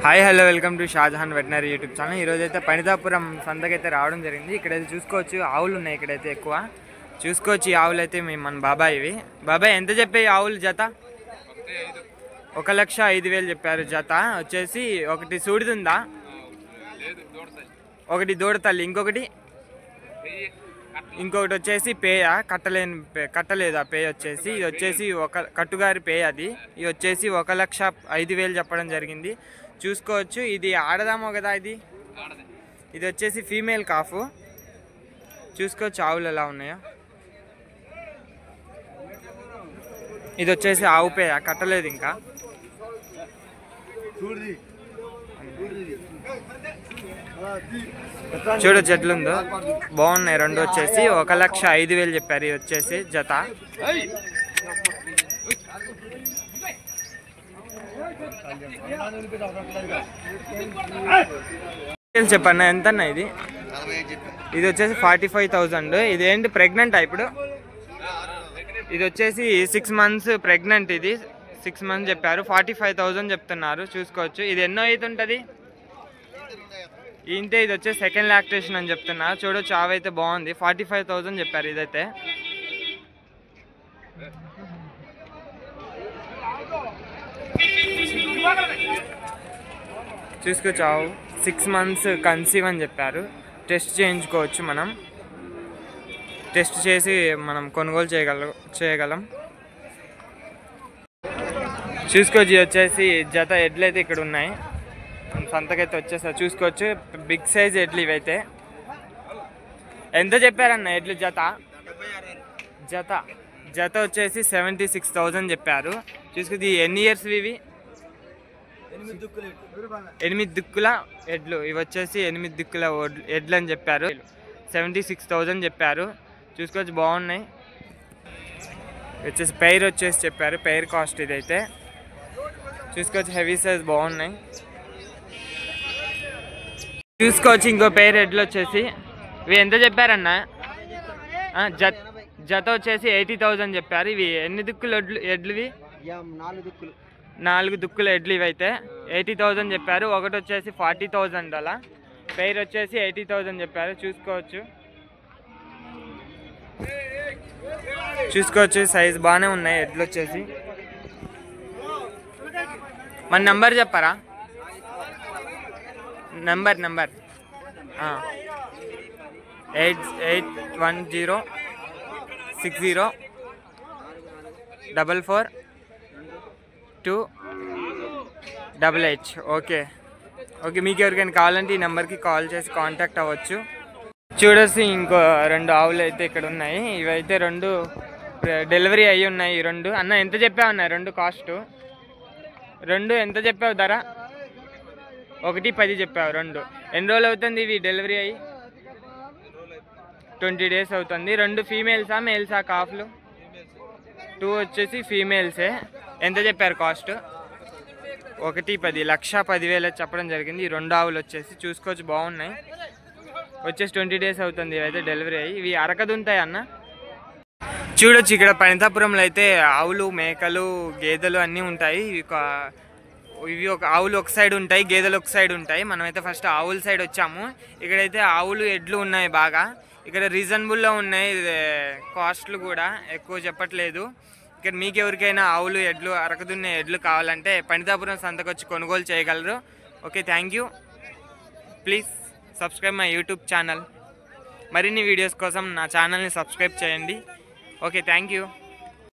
Hi hello welcome to Shahjahan veterinary YouTube channel. ఈరోజైతే పణితాపురం సంతకైతే రావడం జరిగింది. ఇక్కడైతే చూసుకోవచ్చు ఆవులు ఉన్నాయి. ఇక్కడైతే ఎక్కువ చూసుకోవచ్చు. ఈ ఆవులు అయితే మన బాబాయ్ ఇవి. బాబాయ్ ఎంత చెప్పే ఆవులు జత? 1,05,000 చెప్పారు జత. వచ్చేసి ఒకటి సూడిదుందా, ఒకటి దూడతల్లి, ఇంకొకటి వచ్చేసి పేయ కట్టలేదా పేయ వచ్చేసి. ఇది వచ్చేసి ఒక కట్టుగారి పేయ అది. ఇది వచ్చేసి 1,05,000 చెప్పడం జరిగింది. చూసుకోవచ్చు. ఇది ఆడదామో కదా, ఇది వచ్చేసి ఫీమేల్ కాఫ్. చూసుకోవచ్చు ఆవులు ఎలా ఉన్నాయో. ఇది వచ్చేసి ఆవు పేయ కట్టలేదు ఇంకా. చూడొచ్చు ఎట్లుందో, బాగున్నాయి రెండు. వచ్చేసి 1,05,000 చెప్పారు. ఇది వచ్చేసి జత. చెప్పన్నా ఎంత అన్న ఇది? ఇది వచ్చేసి 45,000. ఇది ఏంటి ప్రెగ్నెంటా ఇప్పుడు? ఇది వచ్చేసి 6 months ప్రెగ్నెంట్. ఇది 6 months చెప్పారు. 45,000 చెప్తున్నారు. చూసుకోవచ్చు. ఇది ఎన్నో అవుతుంటుంది ఇంతే. ఇది వచ్చేసి సెకండ్ లాక్టేషన్ అని చెప్తున్నారు. చూడొచ్చు ఆవు అయితే బాగుంది. 45,000 చెప్పారు. ఇదైతే చూసుకోవచ్చు. ఆవు 6 months కన్సీవ్ అని చెప్పారు. టెస్ట్ చేయించుకోవచ్చు. మనం టెస్ట్ చేసి మనం కొనుగోలు చేయగలం. చూసుకోవచ్చు. ఇది వచ్చేసి జత ఎడ్లు అయితే ఇక్కడ ఉన్నాయి. సంతకైతే వచ్చేసా. చూసుకోవచ్చు బిగ్ సైజ్ ఎడ్లు ఇవైతే. ఎంత చెప్పారన్న ఎడ్లు జత? జత వచ్చేసి 76,000 చెప్పారు. చూసుకోవచ్చు. ఎన్ని ఇయర్స్ ఇవి? 8 దిక్కుల ఎడ్లు. ఇవి వచ్చేసి 8 దిక్కుల ఎడ్లు అని చెప్పారు. 76,000 చెప్పారు. చూసుకోవచ్చు బాగున్నాయి. వచ్చేసి పెయిర్ వచ్చేసి చెప్పారు. పెయిర్ కాస్ట్ ఇదైతే. చూసుకోవచ్చు హెవీ సైజ్ బాగున్నాయి. చూసుకోవచ్చు ఇంకో పెయిర్ ఎడ్లు వచ్చేసి. ఇవి ఎంత చెప్పారన్న? జత వచ్చేసి 80,000 చెప్పారు. ఇవి ఎన్ని దిక్కులు ఎడ్లు ఇవి? 4 దిక్కుల ఎడ్లు ఇవైతే 80,000 చెప్పారు. ఒకటి వచ్చేసి 40,000 అలా. పెయిర్ వచ్చేసి 80,000 చెప్పారు. చూసుకోవచ్చు సైజ్ బాగానే ఉన్నాయి ఎడ్లు వచ్చేసి. మన నంబర్ చెప్పరా? నంబర్ 8810604428. ఓకే. మీకు ఎవరికైనా కావాలంటే ఈ నెంబర్కి కాల్ చేసి కాంటాక్ట్ అవ్వచ్చు. చూడొచ్చు ఇంకో 2 ఆవులు అయితే ఇక్కడ ఉన్నాయి. ఇవైతే 2 డెలివరీ అయ్యి ఉన్నాయి. ఈ 2 అన్న ఎంత చెప్పావు అన్న? 2 కాస్ట్ 2 ఎంత చెప్పావు ధర? 1,10 చెప్పావు. 2 ఎన్ని రోజులు అవుతుంది ఇవి డెలివరీ అయ్యి? 20 days అవుతుంది. 2 ఫీమేల్సా మేల్సా కాఫ్లు? 2 వచ్చేసి ఫీమేల్సే. ఎంత చెప్పారు కాస్ట్? 1,10 1,10,000 చెప్పడం జరిగింది. ఈ 2 ఆవులు వచ్చేసి. చూసుకోవచ్చు బాగున్నాయి. వచ్చేసి 20 days అవుతుంది ఇవైతే డెలివరీ అయ్యి. ఇవి అరకదుంటాయి అన్న. చూడొచ్చు ఇక్కడ పణితాపురంలో అయితే ఆవులు, మేకలు, గేదెలు అన్నీ ఉంటాయి. ఇవి ఆవులు ఒక సైడ్ ఉంటాయి, గేదెలు ఒక సైడ్ ఉంటాయి. మనమైతే ఫస్ట్ ఆవుల సైడ్ వచ్చాము. ఇక్కడైతే ఆవులు ఎడ్లు ఉన్నాయి బాగా. ఇక్కడ రీజనబుల్లో ఉన్నాయి. కాస్ట్లు కూడా ఎక్కువ చెప్పట్లేదు. ఇక్కడ మీకు ఎవరికైనా ఆవులు, ఎడ్లు, అరకదున్నే ఎడ్లు కావాలంటే పణితాపురం సంతకొచ్చి కొనుగోలు చేయగలరు. Okay, thank you. Please subscribe my YouTube channel. మరిన్ని వీడియోస్ కోసం నా ఛానల్ని సబ్స్క్రైబ్ చేయండి. Okay, thank you.